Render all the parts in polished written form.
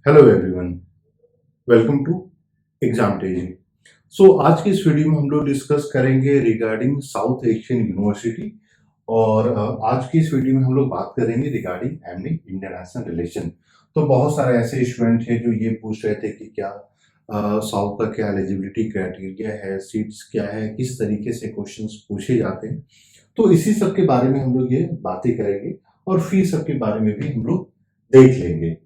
Hello everyone, welcome to exam टेजी। आज की इस वीडियो में हम लोग डिस्कस करेंगे रिगार्डिंग साउथ एशियन यूनिवर्सिटी। और आज की इस वीडियो में हम लोग बात करेंगे रिगार्डिंग एमए इंटरनेशनल रिलेशन। तो बहुत सारे ऐसे स्टूडेंट हैं जो ये पूछ रहे थे कि क्या साउथ का क्या एलिजिबिलिटी क्राइटेरिया है, सीट्स क्या है, किस तरीके से क्वेश्चंस पूछे जाते हैं। तो इसी सब के बारे में हम लोग ये बातें करेंगे और फीस सब के बारे में भी हम लोग देख लेंगे।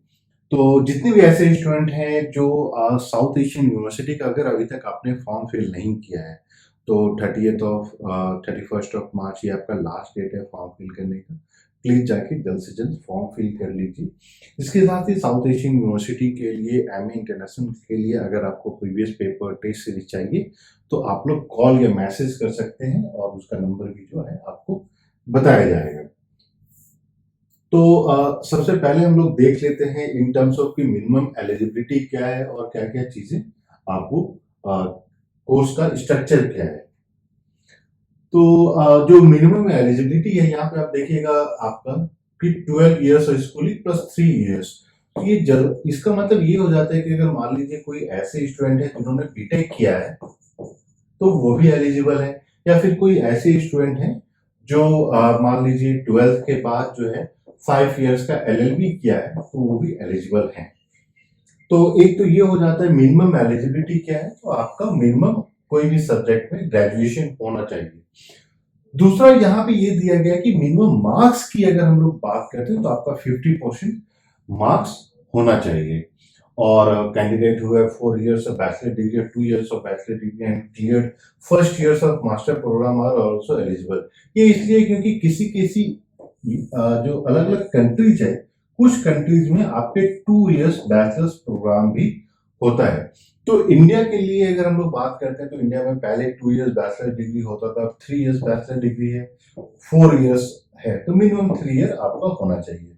तो जितने भी ऐसे स्टूडेंट हैं जो साउथ एशियन यूनिवर्सिटी का अगर अभी तक आपने फॉर्म फिल नहीं किया है, तो 31 मार्च ये आपका लास्ट डेट है फॉर्म फिल करने का। प्लीज जाके जल्द से जल्द फॉर्म फिल कर लीजिए। इसके साथ ही साउथ एशियन यूनिवर्सिटी के लिए एमए इंटरनेशनल के लिए अगर आपको प्रीवियस पेपर टेस्ट सीरीज चाहिए तो आप लोग कॉल या मैसेज कर सकते हैं और उसका नंबर भी जो है आपको बताया जाएगा। तो सबसे पहले हम लोग देख लेते हैं इन टर्म्स ऑफ की मिनिमम एलिजिबिलिटी क्या है और क्या क्या चीजें आपको कोर्स का स्ट्रक्चर क्या है। तो जो मिनिमम एलिजिबिलिटी है यहाँ पे आप देखिएगा आपका कि 12 years of schooling plus 3 years. ये इसका मतलब ये हो जाता है कि अगर मान लीजिए कोई ऐसे स्टूडेंट है जिन्होंने बीटेक किया है तो वो भी एलिजिबल है, या फिर कोई ऐसे स्टूडेंट है जो मान लीजिए 12th के बाद जो है 5 इयर्स का एलएलबी किया है तो वो भी एलिजिबल है। तो एक तो ये हो जाता है मिनिमम एलिजिबिलिटी क्या है, तो आपका मिनिमम कोई भी सब्जेक्ट में ग्रेजुएशन होना चाहिए। दूसरा यहाँ पे ये दिया गया कि मिनिमम मार्क्स की अगर हम लोग बात करते हैं तो आपका 50% मार्क्स होना चाहिए। और कैंडिडेट हुए 4 इयर्स ऑफ बैचलर डिग्री और 2 years of bachelor degree and cleared first years of master program are also eligible. ये इसलिए क्योंकि किसी किसी जो अलग अलग कंट्रीज है, कुछ कंट्रीज में आपके 2 इयर्स बैचलर्स प्रोग्राम भी होता है। तो इंडिया के लिए अगर हम लोग बात करते हैं तो इंडिया में पहले 2 इयर्स बैचलर डिग्री होता था, 3 इयर्स बैचलर डिग्री है, 4 इयर्स है, तो मिनिमम 3 ईयर आपका होना चाहिए।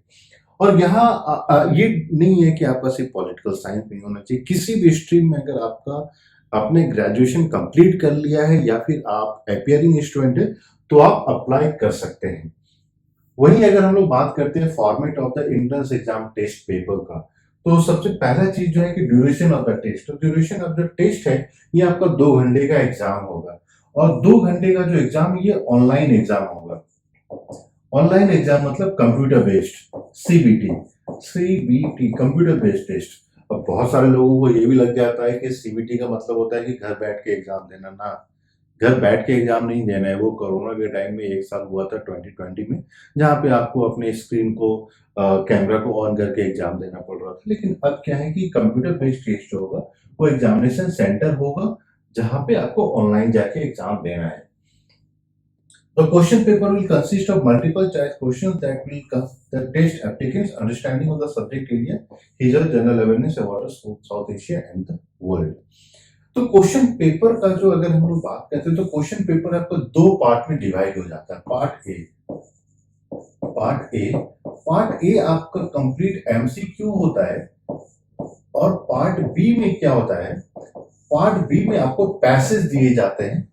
और यहाँ ये नहीं है कि आपका सिर्फ पॉलिटिकल साइंस नहीं होना चाहिए, किसी भी स्ट्रीम में अगर आपका आपने ग्रेजुएशन कंप्लीट कर लिया है या फिर आप अपियरिंग स्टूडेंट है तो आप अप्लाई कर सकते हैं। वहीं अगर हम लोग बात करते हैं format of the entrance exam test paper का, तो सबसे पहला चीज जो है कि ड्यूरेशन ऑफ द टेस्ट। तो ड्यूरेशन ऑफ द टेस्ट है ये आपका 2 घंटे का एग्जाम होगा, और 2 घंटे का जो एग्जाम ये ऑनलाइन एग्जाम होगा। ऑनलाइन एग्जाम मतलब computer based, CBT computer based test. अब बहुत सारे लोगों को ये भी लग जाता है कि सीबीटी का मतलब होता है कि घर बैठ के एग्जाम देना। ना, घर बैठ के एग्जाम नहीं देना है। वो कोरोना के टाइम में 1 साल हुआ था 2020 में, जहाँ पे आपको अपने स्क्रीन को कैमरा को ऑन करके एग्जाम देना पड़ रहा था। लेकिन अब क्या है कि कंप्यूटर बेस्ड टेस्ट होगा, वो एग्जामिनेशन सेंटर होगा जहाँ पे आपको ऑनलाइन जाके एग्जाम देना है। The question paper will consist of multiple choice questions that test applicants' understanding of the subject area, his or general awareness about South Asia and the world. तो question paper का जो अगर हम लोग बात करते हैं तो क्वेश्चन पेपर आपको 2 पार्ट में डिवाइड हो जाता है। पार्ट ए आपका कंप्लीट एमसीक्यू होता है, और पार्ट बी में क्या होता है, पार्ट बी में आपको पैसेज दिए जाते हैं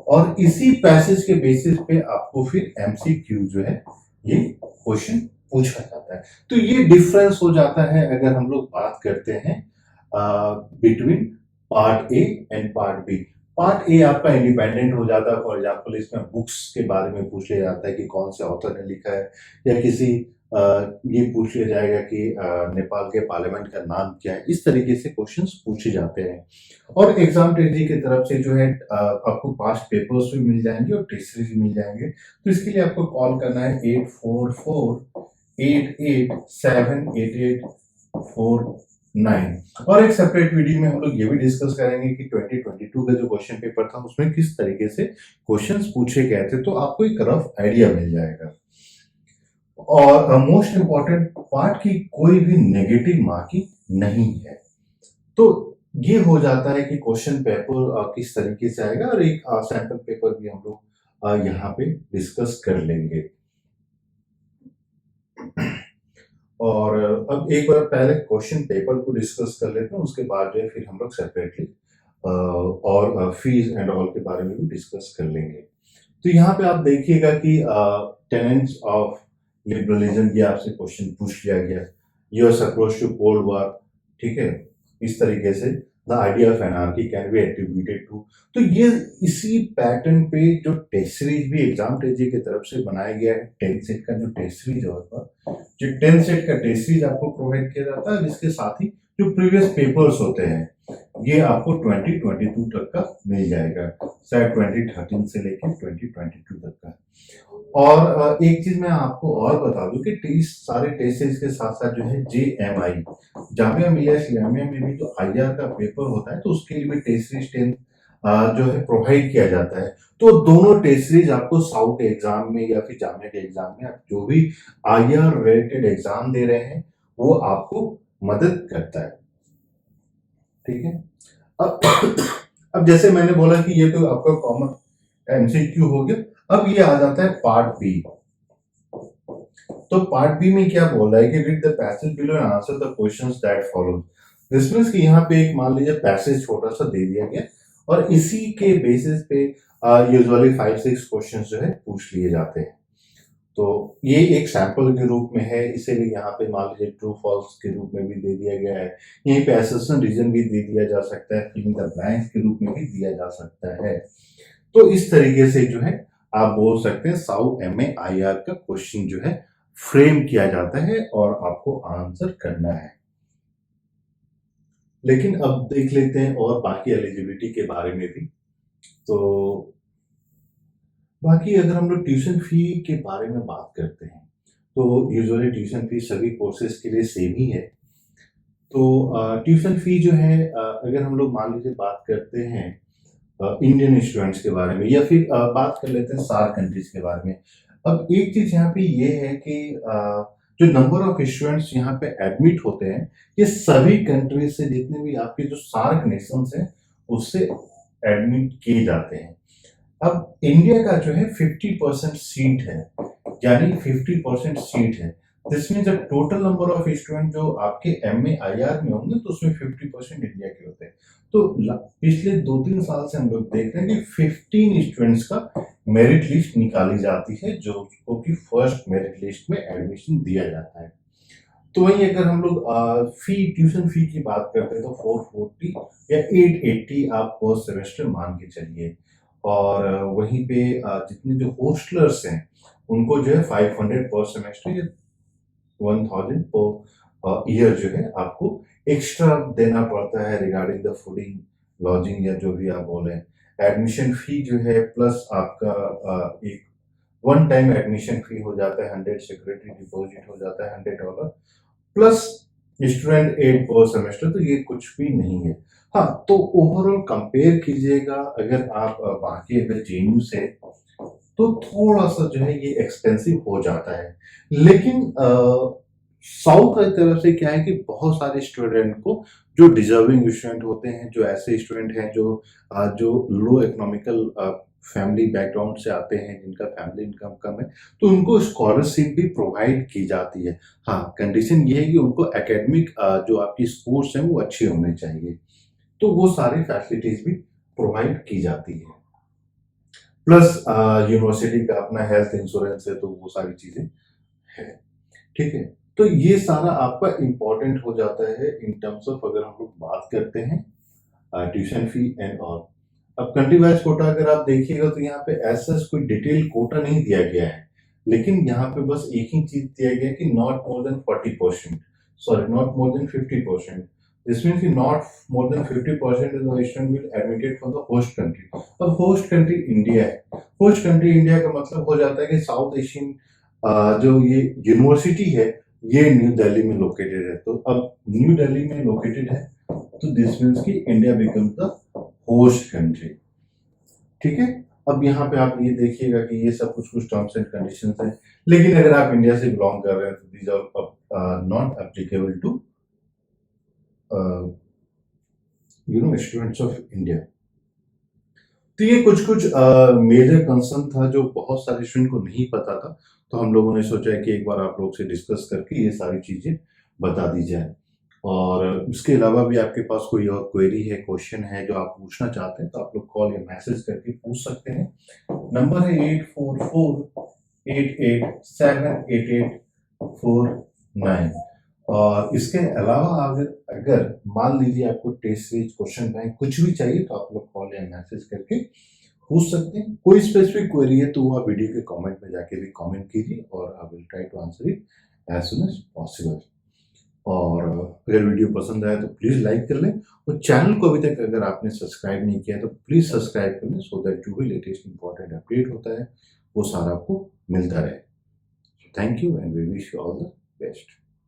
और इसी पैसेज के बेसिस पे आपको फिर एमसीक्यू जो है ये क्वेश्चन पूछा जाता है। तो ये डिफरेंस हो जाता है अगर हम लोग बात करते हैं between part A and part B. Part A आपका इंडिपेंडेंट हो जाता है। फॉर एग्जांपल इसमें बुक्स के बारे में पूछ लिया जाता है कि कौन से ऑथर ने लिखा है, या किसी ये पूछ लिया जाएगा कि नेपाल के पार्लियामेंट का नाम क्या है। इस तरीके से क्वेश्चंस पूछे जाते हैं। और एग्जाम ट्रेजरी की तरफ से जो है आपको पास्ट पेपर्स भी मिल जाएंगे और टेस्ट सीरीज भी मिल जाएंगे। तो इसके लिए आपको कॉल करना है 8448878849। और एक सेपरेट वीडियो में हम लोग ये भी डिस्कस करेंगे कि 2022 का जो क्वेश्चन पेपर था उसमें किस तरीके से क्वेश्चंस पूछे गए थे, तो आपको एक रफ आइडिया मिल जाएगा। और मोस्ट इंपॉर्टेंट पार्ट की कोई भी नेगेटिव मार्किंग नहीं है। तो ये हो जाता है कि क्वेश्चन पेपर किस तरीके से आएगा, और एक सैंपल पेपर भी हम लोग यहाँ पे डिस्कस कर लेंगे। और अब एक बार पहले क्वेश्चन पेपर को डिस्कस कर लेते हैं, उसके बाद जो है फिर हम लोग सेपरेटली और फीस एंड ऑल के बारे में भी डिस्कस कर लेंगे। तो यहाँ पे आप देखिएगा कि टेनेंट्स ऑफ लिबरलिज्म, ये आपसे क्वेश्चन पूछ लिया गया। US approach to cold war, ठीक है, इस तरीके से the idea of anarchy can be attributed to. तो ये इसी पैटर्न पे जो टेस्ट सीरीज भी एग्जाम टेजी की तरफ से बनाया गया है, 10 सेट का जो टेस्ट सीरीज होगा, जो 10 सेट का टेस्ट सीरीज आपको प्रोवाइड किया जाता है, जिसके साथ ही जो प्रीवियस पेपर्स होते हैं ये आपको 2022 तक का मिल जाएगा, शायद 2013 से लेकर 2022 तक का। और एक चीज मैं आपको और बता दूं कि सारे टेस्ट सीरीज के साथ साथ जो है JMI, जामिया मिलिया इस्लामिया में भी जो IR का पेपर होता है, तो उसके लिए भी टेस्ट सीरीज 10 जो है प्रोवाइड किया जाता है। तो दोनों टेस्ट सीरीज आपको साउथ के एग्जाम में या फिर जामिया के एग्जाम में, आप जो भी IR रिलेटेड एग्जाम दे रहे हैं वो आपको मदद करता है, ठीक है। अब अब जैसे मैंने बोला कि ये तो आपका कॉमन MCQ हो गया। अब ये आ जाता है पार्ट बी। तो पार्ट बी में क्या बोल रहा है कि read the passage below and answer the questions that follow. This means कि यहाँ पे एक मान लीजिए पैसेज छोटा सा दे दिया गया और इसी के बेसिस पे यूजुअली 5-6 क्वेश्चंस जो है पूछ लिए जाते हैं। तो ये एक सैंपल के रूप में है, इसीलिए यहाँ पे मान लीजिए ट्रू फॉल्स के रूप में भी दे दिया गया है। यहीं पे असर्शन रीजन भी दे दिया जा सकता है, फिलिंग द ब्लैंक्स के रूप में भी दिया जा सकता है। तो इस तरीके से जो है आप बोल सकते हैं साउथ MAIR का क्वेश्चन जो है फ्रेम किया जाता है और आपको आंसर करना है। लेकिन अब देख लेते हैं और बाकी एलिजिबिलिटी के बारे में भी। तो बाकी अगर हम लोग ट्यूशन फी के बारे में बात करते हैं तो यूजुअली ट्यूशन फी सभी कोर्सेज के लिए सेम ही है। तो ट्यूशन फी जो है अगर हम लोग मान लीजिए बात करते हैं इंडियन स्टूडेंट्स के बारे में, या फिर बात कर लेते हैं सार्क कंट्रीज के बारे में। अब एक चीज यहाँ पे ये है कि जो नंबर ऑफ स्टूडेंट्स यहाँ पे एडमिट होते हैं ये सभी कंट्रीज से, जितने भी आपके जो सार्क नेशंस हैं उससे एडमिट किए जाते हैं। अब इंडिया का जो है 50% सीट है, यानी 50% सीट है। जिसमें जब टोटल नंबर ऑफ स्टूडेंट जो आपके MAIR में होंगे तो उसमें 50% इंडिया के होते हैं। तो पिछले 2-3 साल से हम लोग देख रहे हैं कि 15 स्टूडेंट्स का मेरिट लिस्ट निकाली जाती है, जो उसको की फर्स्ट मेरिट लिस्ट में एडमिशन दिया जाता है। तो वहीं अगर हम लोग ट्यूशन फी की बात करते हैं तो 440 या 880 आप पर सेमेस्टर मान के चलिए। और वहीं पे जितने जो होस्टलर्स हैं उनको जो है 500 पर सेमेस्टर या 1000 पर ईयर जो है आपको एक्स्ट्रा देना पड़ता है रिगार्डिंग द फूडिंग, लॉजिंग या जो भी आप बोले। एडमिशन फी जो है प्लस आपका एक वन टाइम एडमिशन फी हो जाता है 100, सिक्योरिटी डिपॉजिट हो जाता है $100 प्लस स्टूडेंट एड पर सेमेस्टर, तो ये कुछ भी नहीं है। हाँ, तो ओवरऑल कंपेयर कीजिएगा अगर आप बाकी अगर JNU से, तो थोड़ा सा जो है ये एक्सपेंसिव हो जाता है। लेकिन साउथ की तरफ से क्या है कि बहुत सारे स्टूडेंट को जो डिजर्विंग स्टूडेंट होते हैं, जो ऐसे स्टूडेंट हैं जो लो इकोनॉमिकल फैमिली बैकग्राउंड से आते हैं, जिनका फैमिली इनकम कम है, तो उनको स्कॉलरशिप भी प्रोवाइड की जाती है। हाँ, कंडीशन ये है कि उनको एकेडमिक जो आपकी स्कोर्स हैं वो अच्छे होने चाहिए, तो वो सारी फैसिलिटीज भी प्रोवाइड की जाती है। प्लस यूनिवर्सिटी का अपना हेल्थ इंश्योरेंस है, तो वो सारी चीजें है, ठीक है। तो ये सारा आपका इंपॉर्टेंट हो जाता है इन टर्म्स ऑफ अगर हम लोग बात करते हैं ट्यूशन फी एंड ऑल। अब कंट्री वाइज कोटा अगर आप देखिएगा तो यहाँ पे ऐसा कोई डिटेल कोटा नहीं दिया गया है, लेकिन यहाँ पे बस एक ही चीज दिया गया कि not more than 40%, sorry not more than 50%। This means कि not more than 50% of the student will admitted from the host country। अब होस्ट कंट्री इंडिया है, होस्ट कंट्री इंडिया का मतलब हो जाता है कि साउथ एशियन जो ये यूनिवर्सिटी है ये न्यू दिल्ली में लोकेटेड है। तो अब न्यू दिल्ली में लोकेटेड है तो दिस मीन्स कि India become the host country, ठीक है। अब यहाँ पे आप ये देखिएगा कि ये सब कुछ टर्म्स एंड कंडीशंस हैं, लेकिन अगर आप इंडिया से बिलोंग कर रहे हैं तो these are not applicable to students of India. तो ये कुछ मेजर कंसर्न था जो बहुत सारे स्टूडेंट को नहीं पता था, तो हम लोगों ने सोचा कि एक बार आप लोग से डिस्कस करके ये सारी चीजें बता दी जाए। और उसके अलावा भी आपके पास कोई और क्वेरी है, क्वेश्चन है जो आप पूछना चाहते हैं, तो आप लोग कॉल या मैसेज करके पूछ सकते हैं। नंबर है 8448878849। और इसके अलावा अगर अगर मान लीजिए आपको टेस्ट सीरीज क्वेश्चन बैंक कुछ भी चाहिए तो आप लोग कॉल या मैसेज करके पूछ सकते हैं। कोई स्पेसिफिक क्वेरी है तो आप वीडियो के कमेंट में जाके भी कमेंट कीजिए और I will try to answer it as soon as possible. और अगर वीडियो पसंद आया तो प्लीज़ लाइक कर लें और चैनल को अभी तक अगर आपने सब्सक्राइब नहीं किया तो प्लीज़ सब्सक्राइब कर लें सो दैट जो भी लेटेस्ट इंपॉर्टेंट अपडेट होता है वो सारा आपको मिलता रहे। Thank you and we wish you all the best.